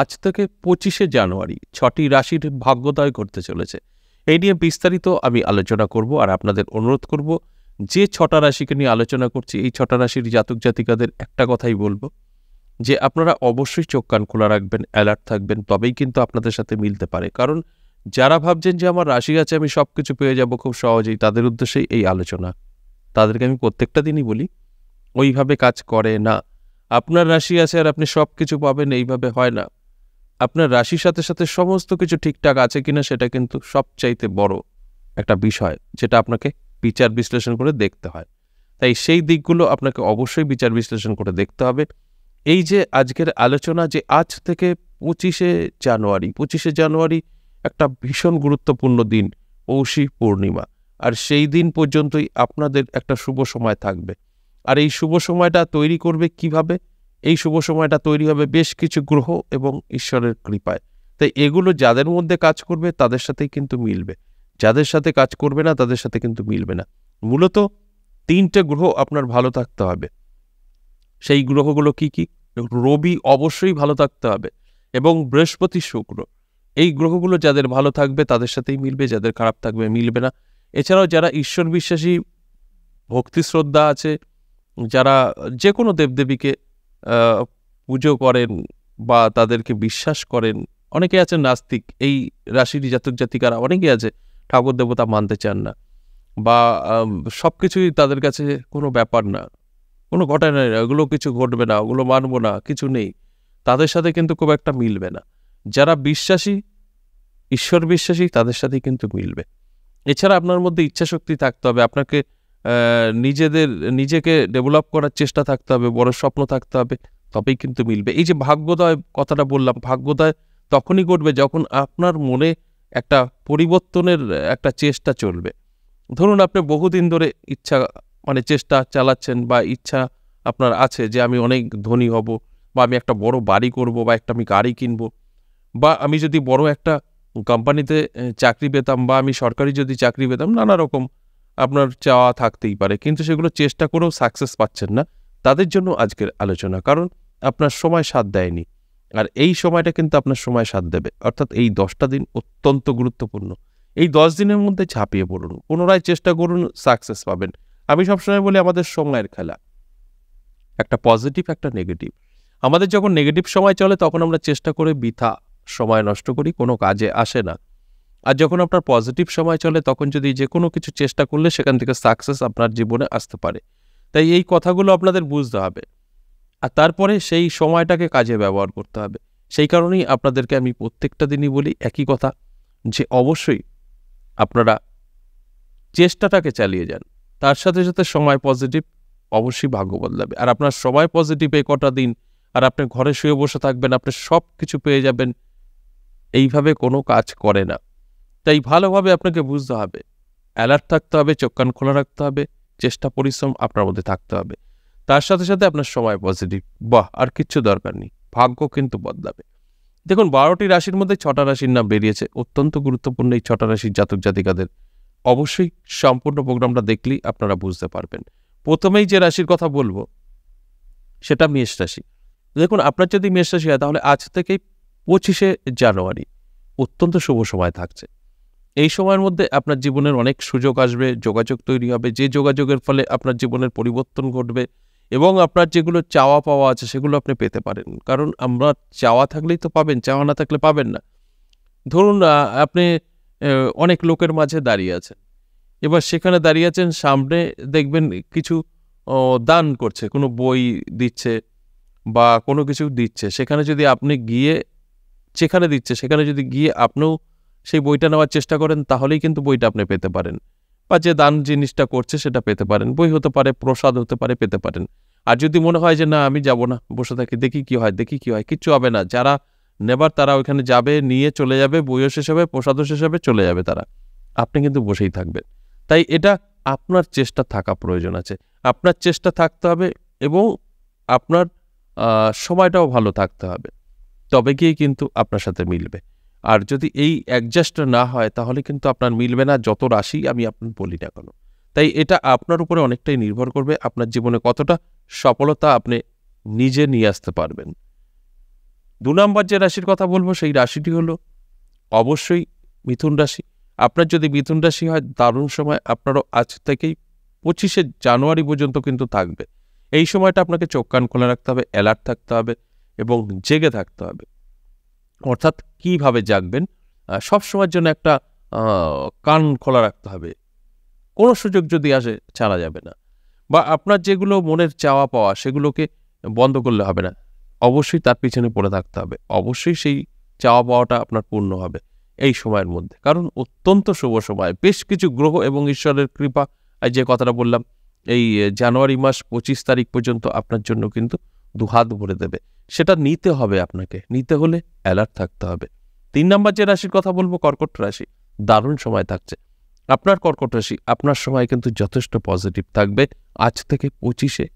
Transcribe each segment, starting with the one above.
আজ থেকে 25শে জানুয়ারি 6টি রাশির ভাগ্যোদয় ঘটতে চলেছে। এই নিয়ে বিস্তারিত আমি আলোচনা করব, আর আপনাদের অনুরোধ করব, যে 6টা রাশিকে নিয়ে আলোচনা করছি এই 6টা রাশির জাতক জাতিকাদের একটা কথাই বলবো, যে আপনারা অবশ্যই চোখ কান খোলা রাখবেন, অ্যালার্ট থাকবেন, তবেই কিন্তু আপনাদের সাথে মিলতে পারে। কারণ যারা ভাবছেন যে আমার রাশি আছে আমি সবকিছু পেয়ে যাব খুব সহজেই, তাদের উদ্দেশ্যেই এই আলোচনা। তাদেরকে আমি প্রত্যেকটা দিনই বলি, ওইভাবে কাজ করে না। আপনার রাশি আছে আর আপনি সবকিছু পাবেন, এইভাবে হয় না। আপনার রাশির সাথে সাথে সমস্ত কিছু ঠিকঠাক আছে কিনা সেটা কিন্তু সবচাইতে বড় একটা বিষয়, যেটা আপনাকে বিচার বিশ্লেষণ করে দেখতে হয়। তাই সেই দিকগুলো আপনাকে অবশ্যই বিচার বিশ্লেষণ করে দেখতে হবে। এই যে আজকের আলোচনা, যে আজ থেকে 25শে জানুয়ারি একটা ভীষণ গুরুত্বপূর্ণ দিন, পৌষী পূর্ণিমা। আর সেই দিন পর্যন্তই আপনাদের একটা শুভ সময় থাকবে। আর এই শুভ সময়টা তৈরি করবে কিভাবে? এই শুভ সময়টা তৈরি হবে বেশ কিছু গ্রহ এবং ঈশ্বরের কৃপায়। তাই এগুলো যাদের মধ্যে কাজ করবে তাদের সাথেই কিন্তু মিলবে, যাদের সাথে কাজ করবে না তাদের সাথে কিন্তু মিলবে না। মূলত 3টে গ্রহ আপনার ভালো থাকতে হবে। সেই গ্রহগুলো কি কি? রবি অবশ্যই ভালো থাকতে হবে, এবং বৃহস্পতি, শুক্র। এই গ্রহগুলো যাদের ভালো থাকবে তাদের সাথেই মিলবে, যাদের খারাপ থাকবে মিলবে না। এছাড়াও যারা ঈশ্বর বিশ্বাসী, ভক্তি শ্রদ্ধা আছে, যারা যে কোনো দেবদেবীকে পুজো করেন বা তাদেরকে বিশ্বাস করেন, অনেকে আছেন নাস্তিক, এই রাশির জাতক জাতিকারা অনেকে আছে ঠাকুর দেবতা মানতে চান না, বা সবকিছুই তাদের কাছে কোনো ব্যাপার না, কোনো ঘটনা নেই, ওগুলো কিছু ঘটবে না, ওগুলো মানবো না, কিছু নেই, তাদের সাথে কিন্তু খুব একটা মিলবে না। যারা বিশ্বাসী, ঈশ্বর বিশ্বাসী, তাদের সাথেই কিন্তু মিলবে। এছাড়া আপনার মধ্যে ইচ্ছাশক্তি থাকতে হবে, আপনাকে নিজেকে ডেভেলপ করার চেষ্টা থাকতে হবে, বড় স্বপ্ন থাকতে হবে, তবেই কিন্তু মিলবে। এই যে ভাগ্যোদয় কথাটা বললাম, ভাগ্যোদয় তখনই ঘটবে যখন আপনার মনে একটা পরিবর্তনের একটা চেষ্টা চলবে। ধরুন আপনি বহুদিন ধরে চেষ্টা চালাচ্ছেন, বা ইচ্ছা আপনার আছে যে আমি অনেক ধনী হব, বা আমি একটা বড় বাড়ি করব, বা আমি গাড়ি কিনবো, বা আমি যদি বড় একটা কোম্পানিতে চাকরি পেতাম, বা আমি সরকারি যদি চাকরি পেতাম, নানা রকম আপনার চাওয়া থাকতেই পারে, কিন্তু সেগুলো চেষ্টা করেও সাকসেস পাচ্ছেন না। তাদের জন্য আজকের আলোচনা, কারণ আপনার সময় সাথ দেয়নি, আর এই সময়টা কিন্তু আপনার সময় সাথ দেবে। অর্থাৎ এই 10টা দিন অত্যন্ত গুরুত্বপূর্ণ। এই 10 দিনের মধ্যে ঝাঁপিয়ে পড়ুন, পুনরায় চেষ্টা করুন, সাকসেস পাবেন। আমি সবসময় বলি আমাদের সময়ের খেলা, একটা পজিটিভ একটা নেগেটিভ। আমাদের যখন নেগেটিভ সময় চলে তখন আমরা চেষ্টা করে বৃথা সময় নষ্ট করি, কোনো কাজে আসে না। আর যখন আপনার পজিটিভ সময় চলে তখন যদি যে কোনো কিছু চেষ্টা করলে সেখান থেকে সাকসেস আপনার জীবনে আসতে পারে। তাই এই কথাগুলো আপনাদের বুঝতে হবে, আর তারপরে সেই সময়টাকে কাজে ব্যবহার করতে হবে। সেই কারণেই আপনাদেরকে আমি প্রত্যেকটা দিনই বলি একই কথা, যে অবশ্যই আপনারা চেষ্টাটাকে চালিয়ে যান, তার সাথে সাথে সময় পজিটিভ, অবশ্যই ভাগ্য বদলাবে। আর আপনার সময় পজিটিভ এই কটা দিন, আর আপনি ঘরে শুয়ে বসে থাকবেন, আপনি সব কিছু পেয়ে যাবেন, এইভাবে কোনো কাজ করে না। তাই ভালোভাবে আপনাকে বুঝতে হবে, অ্যালার্ট থাকতে হবে, চোখ কান খোলা রাখতে হবে, চেষ্টা পরিশ্রম আপনার মধ্যে থাকতে হবে, তার সাথে সাথে আপনার সময় পজিটিভ। বাহ, আর কিচ্ছু দরকার নেই, ভাগ্য কিন্তু বদলাবে। দেখুন 12টি রাশির মধ্যে 6টা রাশির নাম বেরিয়েছে, অত্যন্ত গুরুত্বপূর্ণ এই 6টা রাশির জাতক জাতিকাদের অবশ্যই সম্পূর্ণ প্রোগ্রামটা দেখলেই আপনারা বুঝতে পারবেন। প্রথমেই যে রাশির কথা বলবো সেটা মেষ রাশি। দেখুন আপনার যদি মেষ রাশি হয় তাহলে আজ থেকেই 25শে জানুয়ারি অত্যন্ত শুভ সময় থাকছে। এই সময়ের মধ্যে আপনার জীবনের অনেক সুযোগ আসবে, যোগাযোগ তৈরি হবে, যে যোগাযোগের ফলে আপনার জীবনের পরিবর্তন ঘটবে, এবং আপনার যেগুলো চাওয়া পাওয়া আছে সেগুলো আপনি পেতে পারেন। কারণ আমরা চাওয়া থাকলেই তো পাবেন, চাওয়া না থাকলে পাবেন না। ধরুন আপনি অনেক লোকের মাঝে দাঁড়িয়ে আছেন, এবার সেখানে দাঁড়িয়ে আছেন, সামনে দেখবেন কিছু দান করছে, কোনো বই দিচ্ছে বা কোনো কিছু দিচ্ছে, সেখানে যদি আপনি গিয়ে যেখানে দিচ্ছে সেখানে যদি গিয়ে আপনিও সেই বইটা নেওয়ার চেষ্টা করেন, তাহলেই কিন্তু বইটা আপনি পেতে পারেন, বা যে দান জিনিসটা করছে সেটা পেতে পারেন। বই হতে পারে, প্রসাদ হতে পারে, পেতে পারেন। আর যদি মনে হয় যে না আমি যাব না, বসে থাকি, দেখি কি হয়, কিচ্ছু হবে না, যারা নেবার তারা ওইখানে যাবে, নিয়ে চলে যাবে, বইও শেষ হবে, প্রসাদও শেষ হবে, চলে যাবে তারা, আপনি কিন্তু বসেই থাকবেন। তাই এটা আপনার চেষ্টা থাকা প্রয়োজন আছে, আপনার চেষ্টা থাকতে হবে, এবং আপনার সময়টাও ভালো থাকতে হবে, তবে গিয়ে কিন্তু আপনার সাথে মিলবে। আর যদি এই অ্যাডজাস্ট না হয় তাহলে কিন্তু আপনার মিলবে না, যত রাশি আমি আপনার বলি না কেন। তাই এটা আপনার উপরে অনেকটাই নির্ভর করবে, আপনার জীবনে কতটা সফলতা আপনি নিজে নিয়ে আসতে পারবেন। 2 নম্বর যে রাশির কথা বলবো সেই রাশিটি হলো অবশ্যই মিথুন রাশি। আপনার যদি মিথুন রাশি হয়, দারুণ সময় আপনারও আজ থেকেই 25শে জানুয়ারি পর্যন্ত কিন্তু থাকবে। এই সময়টা আপনাকে চোখ কান খোলা রাখতে হবে, অ্যালার্ট থাকতে হবে এবং জেগে থাকতে হবে। অর্থাৎ কিভাবে জাগবেন, সবসময়ের জন্য একটা কান খোলা রাখতে হবে। কোনো সুযোগ যদি আসে ছাড়া যাবে না, বা আপনার যেগুলো মনের চাওয়া পাওয়া সেগুলোকে বন্ধ করলে হবে না, অবশ্যই তার পিছনে পড়ে থাকতে হবে। অবশ্যই সেই চাওয়া পাওয়াটা আপনার পূর্ণ হবে এই সময়ের মধ্যে, কারণ অত্যন্ত শুভ সময়। বেশ কিছু গ্রহ এবং ঈশ্বরের কৃপা, যে কথাটা বললাম, এই জানুয়ারি মাস 25 তারিখ পর্যন্ত আপনার জন্য কিন্তু দুহাত ভরে দেবে। সেটা নিতে হবে, আপনাকে নিতে হলে অ্যালার্ট থাকতে হবে। 3 নম্বর যে রাশির কথা বলবো কর্কট রাশি। দারুণ সময় থাকছে আপনার কর্কট রাশি। আপনার সময় কিন্তু যথেষ্ট পজিটিভ থাকবে আজ থেকে 25শে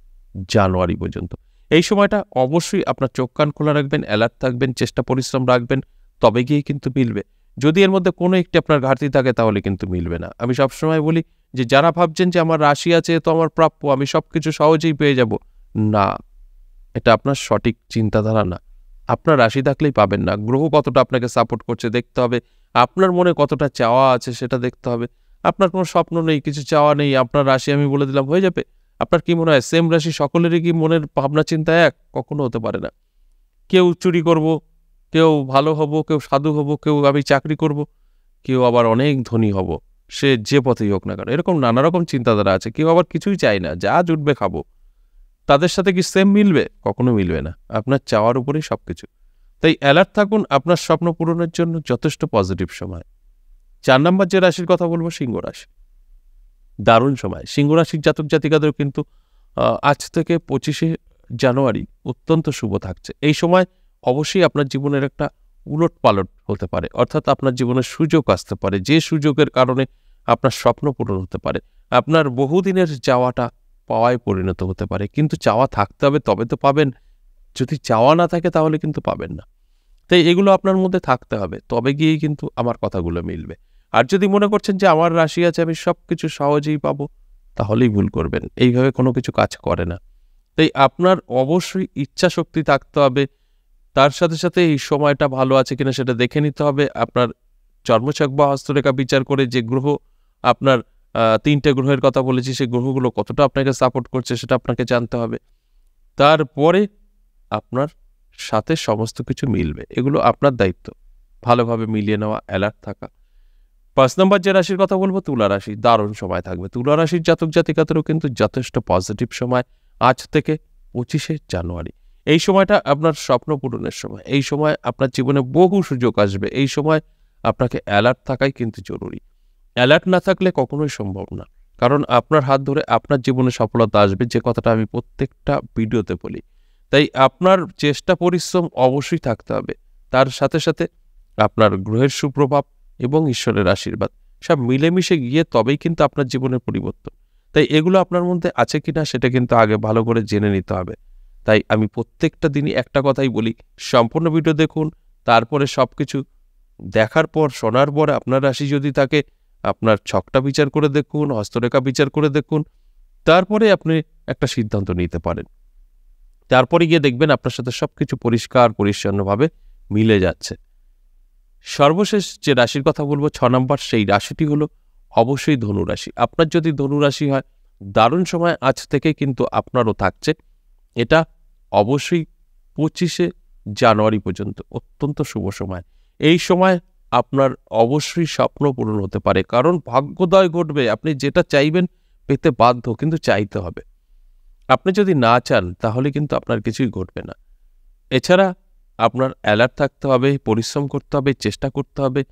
জানুয়ারি পর্যন্ত। এই সময়টা অবশ্যই আপনার চোখ কান খোলা রাখবেন, অ্যালার্ট থাকবেন, চেষ্টা পরিশ্রম রাখবেন, তবে গিয়ে কিন্তু মিলবে। যদি এর মধ্যে কোনো একটি আপনার ঘাটতি থাকে তাহলে কিন্তু মিলবে না। আমি সবসময় বলি যে যারা ভাবছেন যে আমার রাশি আছে তো আমার প্রাপ্য, আমি সবকিছু সহজেই পেয়ে যাব, না, এটা আপনার সঠিক চিন্তাধারা না। আপনার রাশি থাকলেই পাবেন না। গ্রহ কতটা আপনাকে সাপোর্ট করছে দেখতে হবে, আপনার মনে কতটা চাওয়া আছে সেটা দেখতে হবে। আপনার কোনো স্বপ্ন নেই, কিছু চাওয়া নেই, আপনার রাশি আমি বলে দিলাম হয়ে যাবে? আপনার কি মনে হয় সেম রাশি সকলেরই কি মনের ভাবনা চিন্তা এক? কখনো হতে পারে না। কেউ চুরি করব, কেউ ভালো হব, কেউ সাধু হব, কেউ আমি চাকরি করব, কেউ আবার অনেক ধনী হব, সে যে পথেই হোক না কেন। এরকম নানা রকম চিন্তাধারা আছে। কেউ আবার কিছুই চায় না, যা জুটবে খাবো। তাদের সাথে কি সেম মিলবে? কখনো মিলবে না। আপনার চাওয়ার উপরেই সবকিছু। তাই অ্যালার্ট থাকুন, আপনার স্বপ্ন পূরণের জন্য যথেষ্ট পজিটিভ সময়। 4 নম্বর যে রাশির কথা বলবো সিংহ রাশি। দারুণ সময়। সিংহ রাশির জাতক জাতিকাদের কিন্তু আজ থেকে 25শে জানুয়ারি অত্যন্ত শুভ থাকছে। এই সময় অবশ্যই আপনার জীবনের একটা উলটপালট হতে পারে, অর্থাৎ আপনার জীবনে সুযোগ আসতে পারে, যে সুযোগের কারণে আপনার স্বপ্ন পূরণ হতে পারে। আপনার বহুদিনের চাওয়াটা পাওয়ায় পরিণত হতে পারে। কিন্তু চাওয়া থাকতে হবে, তবে তো পাবেন। যদি চাওয়া না থাকে তাহলে কিন্তু পাবেন না। তাই এগুলো আপনার মধ্যে থাকতে হবে, তবে গিয়েই কিন্তু আমার কথাগুলো মিলবে। আর যদি মনে করছেন যে আমার রাশি আছে আমি সবকিছু সহজেই পাবো, তাহলেই ভুল করবেন। এইভাবে কোনো কিছু কাজ করে না। তাই আপনার অবশ্যই ইচ্ছা শক্তি থাকতে হবে। তার সাথে সাথে এই সময়টা ভালো আছে কিনা সেটা দেখে নিতে হবে। আপনার জন্মছক বা হস্তরেখা বিচার করে যে গ্রহ আপনার 3টে গ্রহের কথা বলেছি, সেই গ্রহগুলো কতটা আপনাকে সাপোর্ট করছে সেটা আপনাকে জানতে হবে। তারপরে আপনার সাথে সমস্ত কিছু মিলবে। এগুলো আপনার দায়িত্ব, ভালোভাবে মিলিয়ে নেওয়া, অ্যালার্ট থাকা। 5 নম্বর যে রাশির কথা বলবো তুলা রাশি। দারুণ সময় থাকবে। তুলা রাশির জাতক জাতিকাদেরও কিন্তু যথেষ্ট পজিটিভ সময় আজ থেকে 25শে জানুয়ারি। এই সময়টা আপনার স্বপ্ন পূরণের সময়। এই সময় আপনার জীবনে বহু সুযোগ আসবে। এই সময় আপনাকে অ্যালার্ট থাকাই কিন্তু জরুরি। অ্যালার্ট না থাকলে কখনোই সম্ভব না। কারণ আপনার হাত ধরে আপনার জীবনে সফলতা আসবে, যে কথাটা আমি প্রত্যেকটা ভিডিওতে বলি। তাই আপনার চেষ্টা পরিশ্রম অবশ্যই থাকতে হবে। তার সাথে সাথে আপনার গ্রহের সুপ্রভাব এবং ঈশ্বরের আশীর্বাদ সব মিলেমিশে গিয়ে তবেই কিন্তু আপনার জীবনের পরিবর্তন। তাই এগুলো আপনার মধ্যে আছে কিনা সেটা কিন্তু আগে ভালো করে জেনে নিতে হবে। তাই আমি প্রত্যেকটা দিনই একটা কথাই বলি, সম্পূর্ণ ভিডিও দেখুন, তারপরে সবকিছু দেখার পর, শোনার পর আপনার রাশি যদি থাকে আপনার ছকটা বিচার করে দেখুন, হস্তরেখা বিচার করে দেখুন, তারপরে আপনি একটা সিদ্ধান্ত নিতে পারেন। তারপরে গিয়ে দেখবেন আপনার সাথে সবকিছু পরিষ্কার পরিচ্ছন্নভাবে মিলে যাচ্ছে। সর্বশেষ যে রাশির কথা বলবো 6 নম্বর, সেই রাশিটি হলো অবশ্যই ধনু রাশি। আপনার যদি ধনু রাশি হয়, দারুণ সময় আজ থেকে কিন্তু আপনারও থাকছে। এটা অবশ্যই 25শে জানুয়ারি পর্যন্ত অত্যন্ত শুভ সময়। এই সময় আপনার অবশ্যই স্বপ্ন পূরণ হতে পারে, কারণ ভাগ্যোদয় ঘটবে। আপনি যেটা চাইবেন পেতে বাধ্য, কিন্তু চাইতে হবে। আপনি যদি না চান তাহলে কিন্তু আপনার কিছুই ঘটবে না। এছাড়া আপনার অ্যালার্ট থাকতে হবে, পরিশ্রম করতে হবে, চেষ্টা করতে হবে।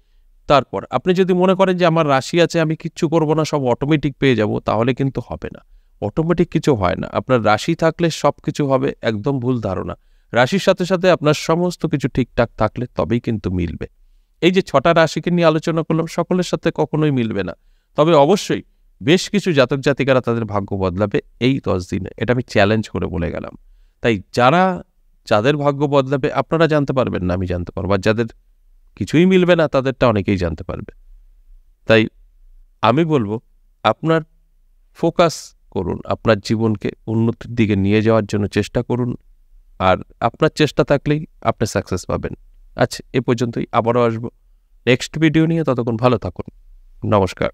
তারপর আপনি যদি মনে করেন যে আমার রাশি আছে আমি কিচ্ছু করব না, সব অটোমেটিক পেয়ে যাব, তাহলে কিন্তু হবে না। অটোমেটিক কিছু হয় না। আপনার রাশি থাকলে সব কিছু হবে, একদম ভুল ধারণা। রাশির সাথে সাথে আপনার সমস্ত কিছু ঠিকঠাক থাকলে তবেই কিন্তু মিলবে। এই যে 6টা রাশিকে নিয়ে আলোচনা করলাম, সকলের সাথে কখনোই মিলবে না। তবে অবশ্যই বেশ কিছু জাতক জাতিকারা তাদের ভাগ্য বদলাবে এই 10 দিনে। এটা আমি চ্যালেঞ্জ করে বলে গেলাম। তাই যাদের ভাগ্য বদলাবে আপনারা জানতে পারবেন না, আমি জানতে পারবো। আর যাদের কিছুই মিলবে না তাদেরটা অনেকেই জানতে পারবে। তাই আমি বলবো আপনার ফোকাস করুন, আপনার জীবনকে উন্নতির দিকে নিয়ে যাওয়ার জন্য চেষ্টা করুন, আর আপনার চেষ্টা থাকলেই আপনি সাকসেস পাবেন। আচ্ছা, এ পর্যন্তই, আবারও আসবো নেক্সট ভিডিও নিয়ে। ততক্ষণ ভালো থাকুন। নমস্কার।